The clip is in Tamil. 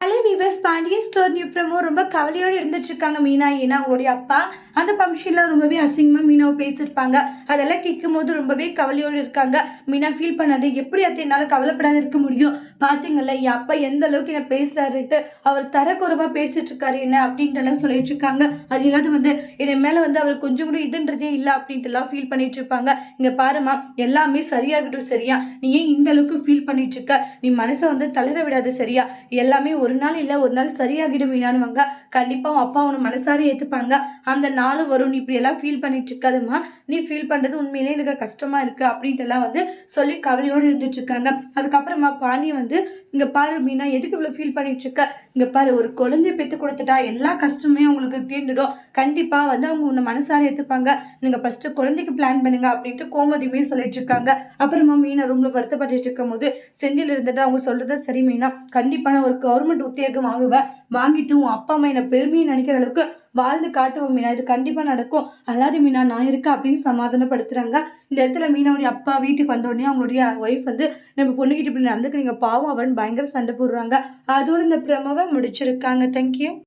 Hello viewers, Pandian store new promo ரொம்ப கவலையோடு இருந்துட்டு இருக்காங்க மீனா. ஏன்னா அவங்களுடைய அப்பா அந்த ஃபங்க்ஷனில் ரொம்பவே அசிங்கமாக மீனாவை பேசியிருப்பாங்க. அதெல்லாம் கேட்கும் போது ரொம்பவே கவலையோடு இருக்காங்க. மீனா ஃபீல் பண்ணாது, எப்படி அது என்னால் கவலைப்படாத இருக்க முடியும்? பார்த்தீங்கல்ல என் அப்பா எந்த அளவுக்கு என்ன பேசுறாருட்டு, அவர் தரக்குறைவாக பேசிட்டு இருக்காரு என்ன அப்படின்ட்டுலாம் சொல்லிட்டு இருக்காங்க. அது இல்லாத என் மேலே அவர் கொஞ்சம் கூட இதுன்றதே இல்லை அப்படின்ட்டுலாம் ஃபீல் பண்ணிட்டு இருப்பாங்க. இங்கே பாருமா, எல்லாமே சரியாகட்டும் சரியா? நீ ஏன் இந்த அளவுக்கு ஃபீல் பண்ணிட்டு இருக்க? நீ மனசை தளர விடாது சரியா? எல்லாமே ஒரு நாள் இல்லை ஒரு நாள் சரியாகிடும் மீனானுவாங்க. கண்டிப்பாக உன் அப்பா உன்னை மனசார ஏற்றுப்பாங்க. அந்த நாள் வரும். நீ இப்படி எல்லாம் ஃபீல் பண்ணிட்டு இருக்காதுமா. நீ ஃபீல் பண்ணுறது உண்மையிலே எனக்கு கஷ்டமாக இருக்குது அப்படின்ட்டுலாம் சொல்லி கவலையோடு இருந்துட்டு இருக்காங்க. அதுக்கப்புறமா பாண்டியன் இங்கே பாரு மீனா, எதுக்கு இவ்வளோ ஃபீல் பண்ணிட்டு இருக்க? இங்கே பாரு, ஒரு குழந்தைய பெற்று கொடுத்துட்டா எல்லா கஷ்டமே உங்களுக்கு தீர்ந்துடும். கண்டிப்பாக அவங்க உன்னை மனசார ஏற்றுப்பாங்க. நீங்கள் ஃபஸ்ட்டு குழந்தைக்கு பிளான் பண்ணுங்க அப்படின்ட்டு கோமதியுமே சொல்லிட்டு இருக்காங்க. அப்புறமா மீனா ரூமில் வருத்தப்பட்டு இருக்கும் போது செந்தில் இருந்துட்டு அவங்க சொல்கிறத சரி மீனா, கண்டிப்பாக நான் ஒரு கவர்மெண்ட் உத்தியோகம் வாங்குவேன். வாங்கிட்டு உன் அப்பா அம்மா என்னை பெருமையை நினைக்கிற அளவுக்கு வாழ்ந்து காட்டுவோம் மீனா. இது கண்டிப்பாக நடக்கும். அல்லாது மீனா நான் இருக்கேன் அப்படின்னு சமாதானப்படுத்துகிறாங்க. இந்த இடத்துல மீனாவுடைய அப்பா வீட்டுக்கு வந்தோடனே அவங்களுடைய ஒய்ஃப் நம்ம பொண்ணுக்கிட்ட இப்படி நடந்துக்கிறீங்க பாவம் அவன் பயங்கர சண்டை போடுறாங்க. அதோடு இந்த பிரமவை முடிச்சிருக்காங்க. தேங்க்யூ.